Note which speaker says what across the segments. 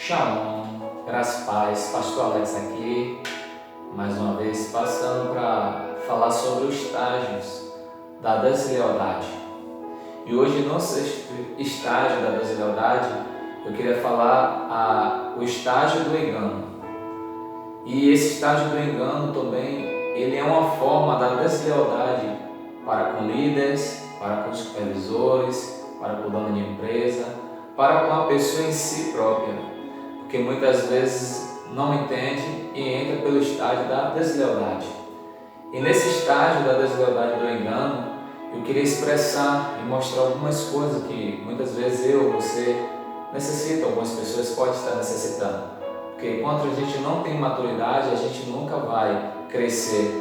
Speaker 1: Shalom, graças e paz, Pastor Alex aqui, mais uma vez passando para falar sobre os estágios da deslealdade. E hoje, no sexto estágio da deslealdade, eu queria falar o estágio do engano. E esse estágio do engano também, ele é uma forma da deslealdade para com líderes, para com supervisores, para com o dono de empresa, para com a pessoa em si própria. Porque muitas vezes não entende e entra pelo estágio da deslealdade. E nesse estágio da deslealdade do engano, eu queria expressar e mostrar algumas coisas que muitas vezes eu, você necessita, algumas pessoas podem estar necessitando. Porque enquanto a gente não tem maturidade, a gente nunca vai crescer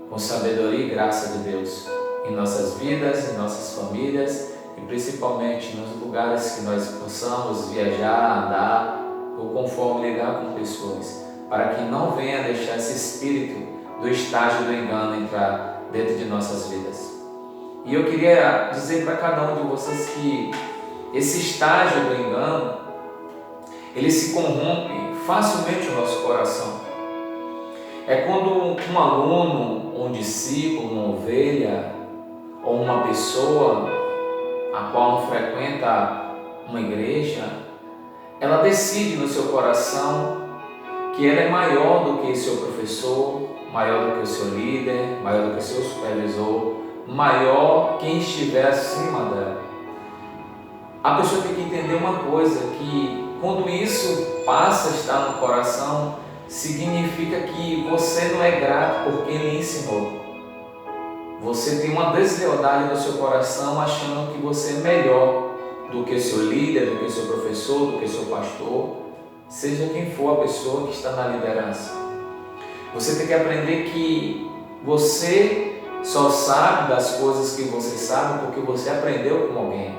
Speaker 1: com sabedoria e graça de Deus em nossas vidas, em nossas famílias e principalmente nos lugares que nós possamos viajar, andar ou conforme lidar com pessoas, para que não venha deixar esse espírito do estágio do engano entrar dentro de nossas vidas. E eu queria dizer para cada um de vocês que esse estágio do engano, ele se corrompe facilmente no nosso coração. É quando um aluno, um discípulo, uma ovelha ou uma pessoa a qual não frequenta uma igreja, ela decide no seu coração que ela é maior do que seu professor, maior do que o seu líder, maior do que o seu supervisor, maior quem estiver acima dela. A pessoa tem que entender uma coisa, que quando isso passa a estar no coração, significa que você não é grato por quem lhe ensinou. Você tem uma deslealdade no seu coração achando que você é melhor do que seu líder, do que seu professor, do que seu pastor, seja quem for a pessoa que está na liderança. Você tem que aprender que você só sabe das coisas que você sabe porque você aprendeu com alguém.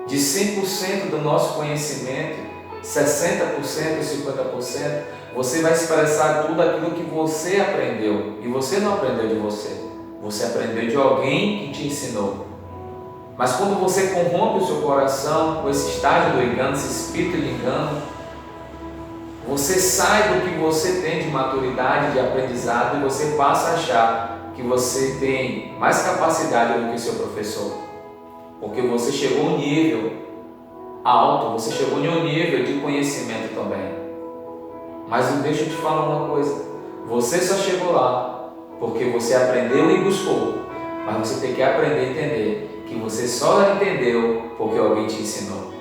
Speaker 1: De 100% do nosso conhecimento, 60% e 50%, você vai expressar tudo aquilo que você aprendeu. E você não aprendeu de você, você aprendeu de alguém que te ensinou. Mas quando você corrompe o seu coração com esse estágio do engano, esse espírito de engano, você sai do que você tem de maturidade, de aprendizado, e você passa a achar que você tem mais capacidade do que seu professor. Porque você chegou a um nível alto, você chegou a um nível de conhecimento também. Mas deixa eu te falar uma coisa, você só chegou lá porque você aprendeu e buscou, mas você tem que aprender a entender que você só entendeu porque alguém te ensinou.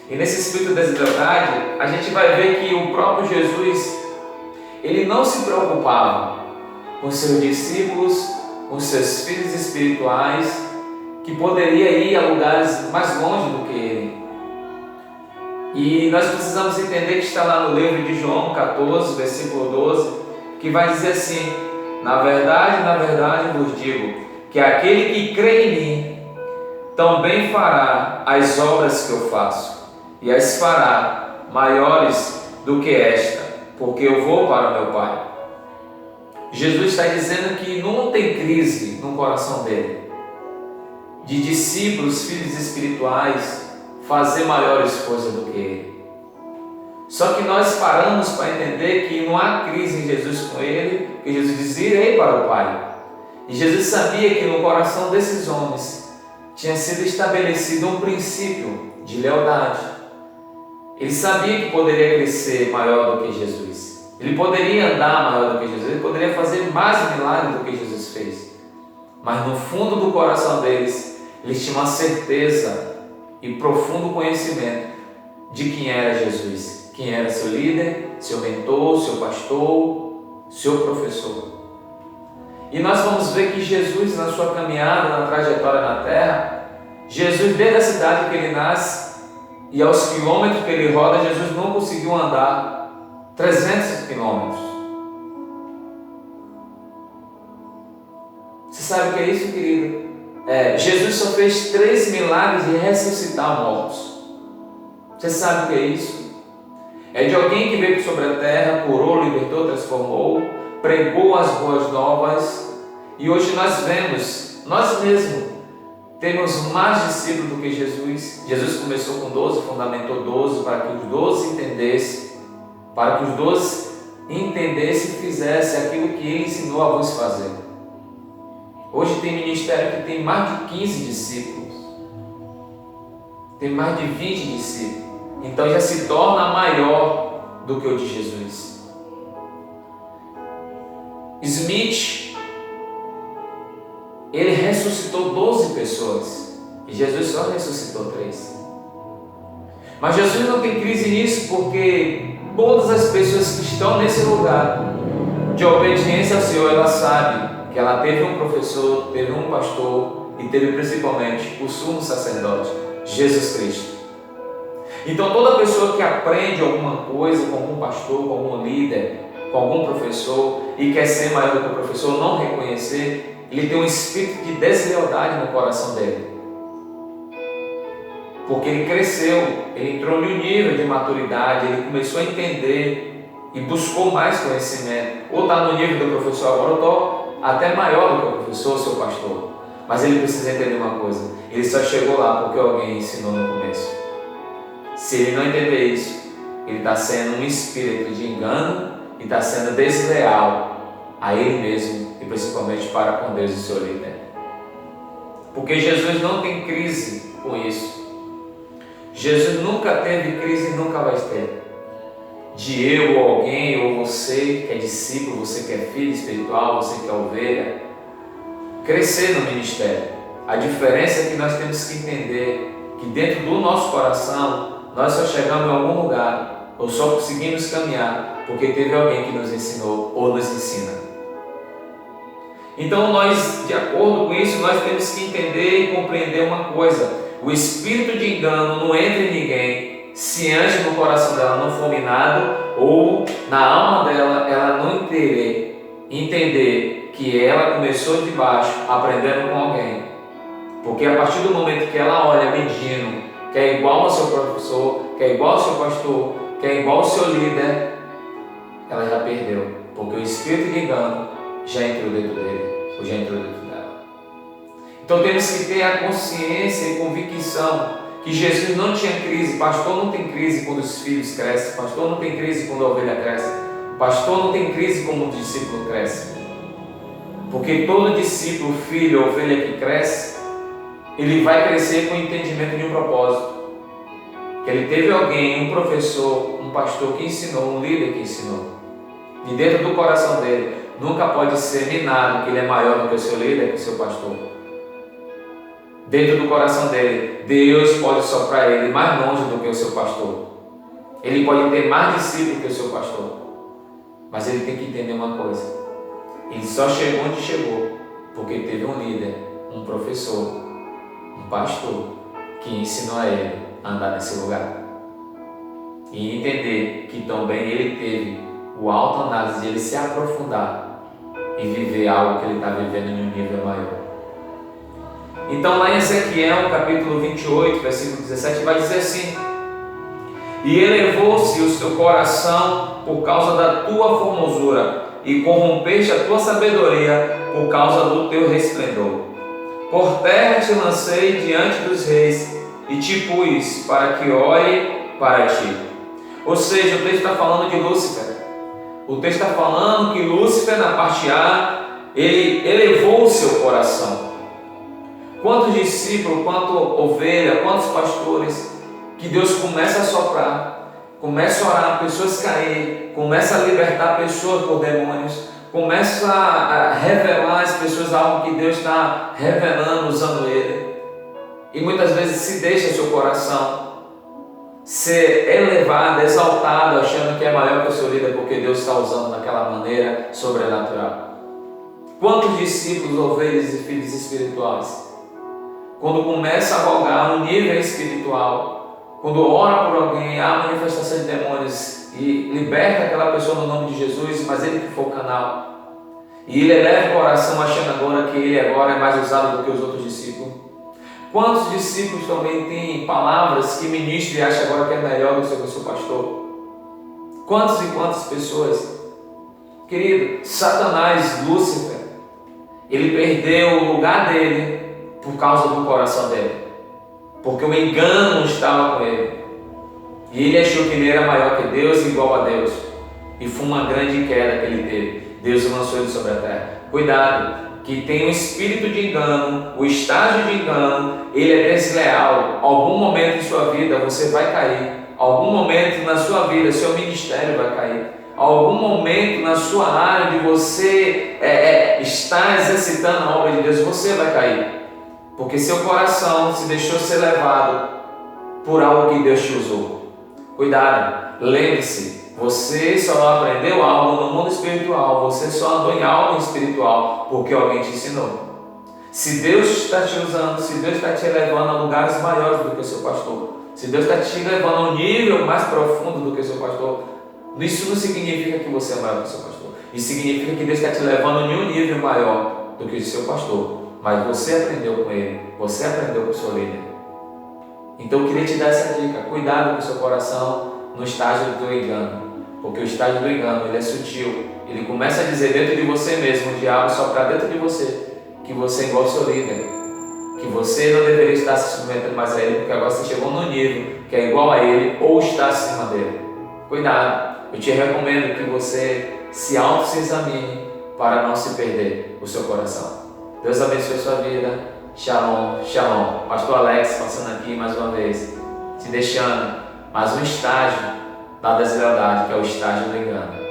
Speaker 1: E nesse espírito de deslealdade, a gente vai ver que o próprio Jesus, ele não se preocupava com seus discípulos, com seus filhos espirituais, que poderia ir a lugares mais longe do que ele. E nós precisamos entender que está lá no livro de João 14, versículo 12, que vai dizer assim: na verdade vos digo, que aquele que crê em mim, também fará as obras que eu faço, e as fará maiores do que esta, porque eu vou para o meu Pai. Jesus está dizendo que não tem crise no coração dele, de discípulos, filhos espirituais, fazer maiores coisas do que ele. Só que nós paramos para entender que não há crise em Jesus com ele, porque Jesus dizia: irei para o Pai. E Jesus sabia que no coração desses homens tinha sido estabelecido um princípio de lealdade. Ele sabia que poderia crescer maior do que Jesus. Ele poderia andar maior do que Jesus. Ele poderia fazer mais milagres do que Jesus fez. Mas no fundo do coração deles, eles tinham uma certeza e profundo conhecimento de quem era Jesus. Quem era seu líder, seu mentor, seu pastor, seu professor. E nós vamos ver que Jesus, na sua caminhada, na trajetória na terra, Jesus, desde a cidade que ele nasce e aos quilômetros que ele roda, Jesus não conseguiu andar 300 quilômetros. Você sabe o que é isso, querido? Jesus só fez 3 milagres de ressuscitar mortos. Você sabe o que é isso? É de alguém que veio sobre a terra, curou, libertou, transformou, pregou as boas novas, e hoje nós vemos, nós mesmos, temos mais discípulos do que Jesus. Jesus começou com 12, fundamentou 12 para que os 12 entendessem, para que os 12 entendessem e fizessem aquilo que Ele ensinou a vos fazer. Hoje tem ministério que tem mais de 15 discípulos, tem mais de 20 discípulos, então já se torna maior do que o de Jesus. Smith, ele ressuscitou 12 pessoas e Jesus só ressuscitou 3. Mas Jesus não tem crise nisso, porque todas as pessoas que estão nesse lugar de obediência ao Senhor, ela sabe que ela teve um professor, teve um pastor e teve principalmente o sumo sacerdote, Jesus Cristo. Então toda pessoa que aprende alguma coisa com algum pastor, com algum líder, com algum professor e quer ser maior do que o professor, não reconhecer, ele tem um espírito de deslealdade no coração dele. Porque ele cresceu, ele entrou em um nível de maturidade, ele começou a entender e buscou mais conhecimento. Ou está no nível do professor, agora eu estou até maior do que o professor, seu pastor. Mas ele precisa entender uma coisa, ele só chegou lá porque alguém ensinou no começo. Se ele não entender isso, ele está sendo um espírito de engano e está sendo desleal a ele mesmo e principalmente para com Deus e seu líder. Porque Jesus não tem crise com isso. Jesus nunca teve crise e nunca vai ter. De eu ou alguém, ou você que é discípulo, você que é filho espiritual, você que é ovelha, crescer no ministério. A diferença é que nós temos que entender que dentro do nosso coração, nós só chegamos em algum lugar, ou só conseguimos caminhar, porque teve alguém que nos ensinou ou nos ensina. Então nós, de acordo com isso, nós temos que entender e compreender uma coisa: o espírito de engano não entra em ninguém se antes no coração dela não for minado, ou na alma dela ela não entender que ela começou de baixo, aprendendo com alguém. Porque a partir do momento que ela olha medindo, que é igual ao seu professor, que é igual ao seu pastor, que é igual ao seu líder, ela já perdeu, porque o espírito de engano já entrou dentro dele, ou já entrou dentro dela. Então temos que ter a consciência e convicção que Jesus não tinha crise. Pastor não tem crise quando os filhos crescem, pastor não tem crise quando a ovelha cresce, pastor não tem crise quando o discípulo cresce. Porque todo discípulo, filho, ovelha que cresce, ele vai crescer com o entendimento de um propósito. Que ele teve alguém, um professor, um pastor que ensinou, um líder que ensinou. E dentro do coração dele, nunca pode ser minado que ele é maior do que o seu líder, que o seu pastor. Dentro do coração dele, Deus pode soprar ele mais longe do que o seu pastor. Ele pode ter mais discípulos que o seu pastor. Mas ele tem que entender uma coisa: ele só chegou onde chegou porque teve um líder, um professor, um pastor que ensinou a ele a andar nesse lugar. E entender que também ele teve o autoanálise de ele se aprofundar e viver algo que ele está vivendo em um nível maior. Então lá em Ezequiel, capítulo 28, versículo 17, vai dizer assim: e elevou-se o seu coração por causa da tua formosura, e corrompeste a tua sabedoria por causa do teu resplendor. Por terra te lancei diante dos reis, e te pus para que olhe para ti. Ou seja, o texto está falando de Lúcifer. O texto está falando que Lúcifer, na parte A, ele elevou o seu coração. Quantos discípulos, quantas ovelhas, quantos pastores que Deus começa a soprar, começa a orar, pessoas cair, começa a libertar pessoas por demônios, começa a revelar às pessoas algo que Deus está revelando usando ele. E muitas vezes se deixa seu coração ser elevado, exaltado, achando que é maior que o seu líder, porque Deus está usando daquela maneira sobrenatural. Quantos discípulos, ovelhas e filhos espirituais, quando começa a rogar um nível espiritual, quando ora por alguém, há manifestação de demônios e liberta aquela pessoa no nome de Jesus, mas ele que for o canal, e ele eleva o coração achando agora que ele agora é mais usado do que os outros discípulos. Quantos discípulos também têm palavras que ministram e acham agora que é melhor do que o seu pastor? Quantas e quantas pessoas? Querido, Satanás, Lúcifer, ele perdeu o lugar dele por causa do coração dele, porque o engano estava com ele, e ele achou que ele era maior que Deus e igual a Deus, e foi uma grande queda que ele teve. Deus lançou ele sobre a terra. Cuidado, que tem um espírito de engano, o estágio de engano, ele é desleal. Algum momento em sua vida você vai cair, algum momento na sua vida seu ministério vai cair, algum momento na sua área de você está exercitando a obra de Deus, você vai cair, porque seu coração se deixou ser levado por algo que Deus te usou. Cuidado, lembre-se, você só aprendeu algo no mundo espiritual, você só andou em algo espiritual porque alguém te ensinou. Se Deus está te usando, se Deus está te levando a lugares maiores do que o seu pastor, se Deus está te levando a um nível mais profundo do que o seu pastor, isso não significa que você é maior que o seu pastor. Isso significa que Deus está te levando em um nível maior do que o seu pastor. Mas você aprendeu com ele, você aprendeu com o seu líder. Então eu queria te dar essa dica: cuidado com o seu coração no estágio do engano, porque o estágio do engano ele é sutil. Ele começa a dizer dentro de você mesmo, o diabo sopra dentro de você, que você é igual ao seu líder, que você não deveria estar se submetendo mais a ele, porque agora você chegou no nível que é igual a ele ou está acima dele. Cuidado, eu te recomendo que você se auto-examine para não se perder o seu coração. Deus abençoe a sua vida. Shalom, shalom. Pastor Alex passando aqui mais uma vez, te deixando mais um estágio da deslealdade, que é o estágio do engano.